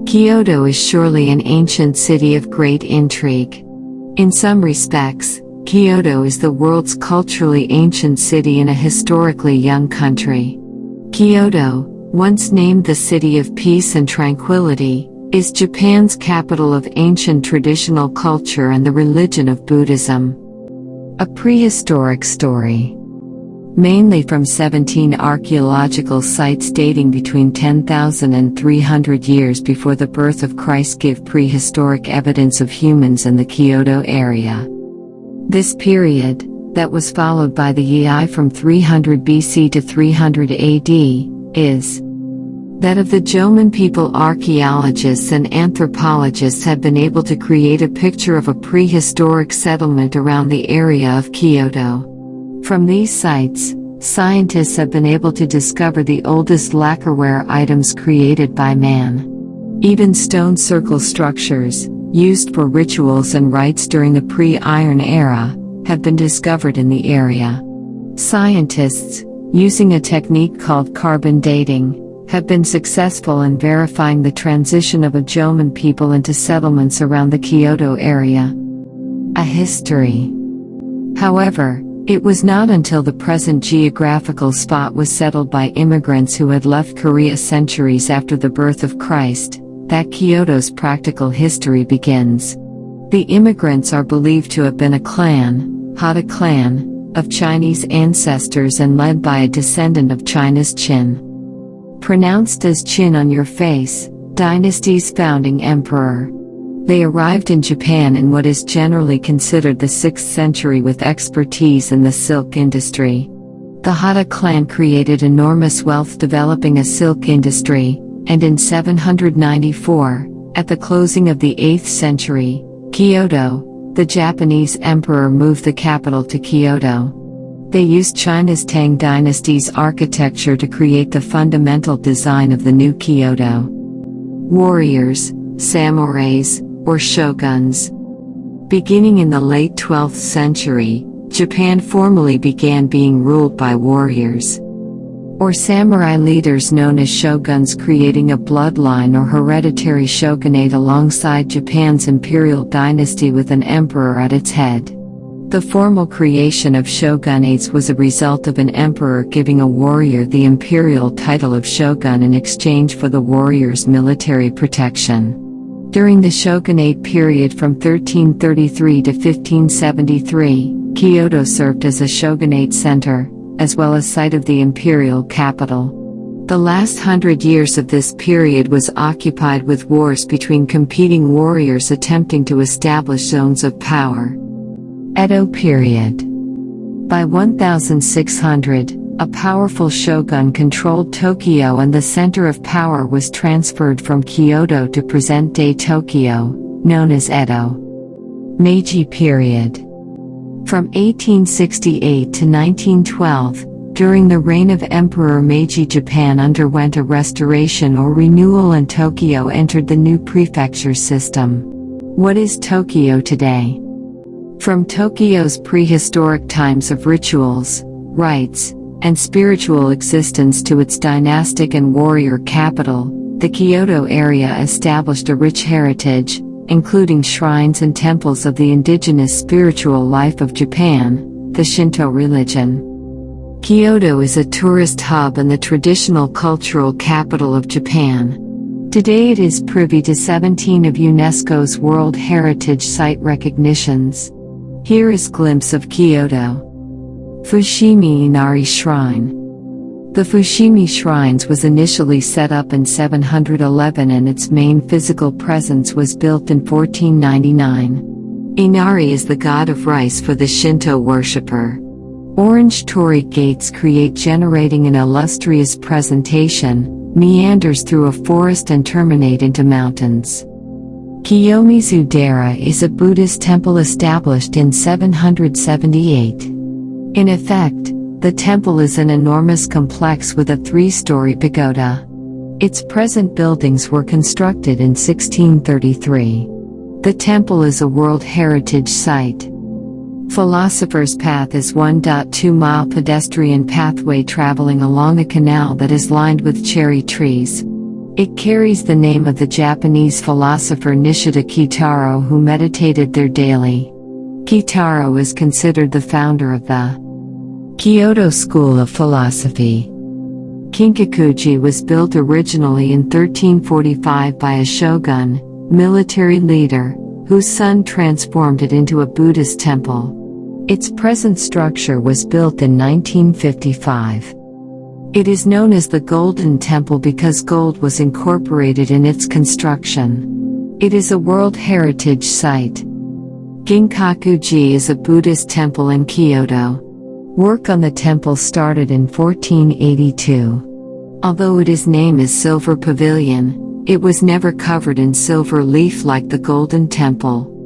Kyoto is surely an ancient city of great intrigue. In some respects, Kyoto is the world's culturally ancient city in a historically young country. Kyoto, once named the City of Peace and Tranquility, is Japan's capital of ancient traditional culture and the religion of Buddhism. A prehistoric story. Mainly from 17 archaeological sites dating between 10,000 and 300 years before the birth of Christ give prehistoric evidence of humans in the Kyoto area. This period, that was followed by the Yi from 300 BC to 300 AD, is that of the Jomon people. Archaeologists and anthropologists have been able to create a picture of a prehistoric settlement around the area of Kyoto. From these sites, scientists have been able to discover the oldest lacquerware items created by man. Even stone circle structures, used for rituals and rites during the pre-iron era, have been discovered in the area. Scientists, using a technique called carbon dating, have been successful in verifying the transition of a Jomon people into settlements around the Kyoto area. A history. However, it was not until the present geographical spot was settled by immigrants who had left Korea centuries after the birth of Christ, that Kyoto's practical history begins. The immigrants are believed to have been a clan, Hada clan, of Chinese ancestors and led by a descendant of China's Qin. Pronounced as Qin on your face, dynasty's founding emperor. They arrived in Japan in what is generally considered the 6th century with expertise in the silk industry. The Hada clan created enormous wealth developing a silk industry, and in 794, at the closing of the 8th century, Kyoto, the Japanese emperor moved the capital to Kyoto. They used China's Tang dynasty's architecture to create the fundamental design of the new Kyoto. Warriors, samurais, or shoguns. Beginning in the late 12th century, Japan formally began being ruled by warriors, or samurai leaders known as shoguns, creating a bloodline or hereditary shogunate alongside Japan's imperial dynasty with an emperor at its head. The formal creation of shogunates was a result of an emperor giving a warrior the imperial title of shogun in exchange for the warrior's military protection. During the shogunate period from 1333 to 1573, Kyoto served as a shogunate center, as well as site of the imperial capital. The last 100 years of this period was occupied with wars between competing warriors attempting to establish zones of power. Edo period. By 1600, a powerful shogun controlled Tokyo and the center of power was transferred from Kyoto to present-day Tokyo, known as Edo. Meiji Period. From 1868 to 1912, during the reign of Emperor Meiji, Japan underwent a restoration or renewal and Tokyo entered the new prefecture system. What is Tokyo today? From Tokyo's prehistoric times of rituals, rites, and spiritual existence to its dynastic and warrior capital, the Kyoto area established a rich heritage, including shrines and temples of the indigenous spiritual life of Japan, the Shinto religion. Kyoto is a tourist hub and the traditional cultural capital of Japan. Today it is privy to 17 of UNESCO's World Heritage Site recognitions. Here is glimpse of Kyoto. Fushimi Inari Shrine. The Fushimi Shrines was initially set up in 711 and its main physical presence was built in 1499. Inari is the god of rice for the Shinto worshipper. Orange torii gates create generating an illustrious presentation, meanders through a forest and terminate into mountains. Kiyomizudera is a Buddhist temple established in 778. In effect, the temple is an enormous complex with a 3-story pagoda. Its present buildings were constructed in 1633. The temple is a World Heritage Site. Philosophers Path is 1.2-mile pedestrian pathway traveling along a canal that is lined with cherry trees. It carries the name of the Japanese philosopher Nishida Kitaro, who meditated there daily. Kitaro is considered the founder of the Kyoto school of philosophy. Kinkakuji was built originally in 1345 by a shogun, military leader, whose son transformed it into a Buddhist temple. Its present structure was built in 1955. It is known as the Golden Temple because gold was incorporated in its construction. It is a World Heritage Site. Kinkakuji is a Buddhist temple in Kyoto. Work on the temple started in 1482. Although its name is Silver Pavilion, it was never covered in silver leaf like the Golden Temple.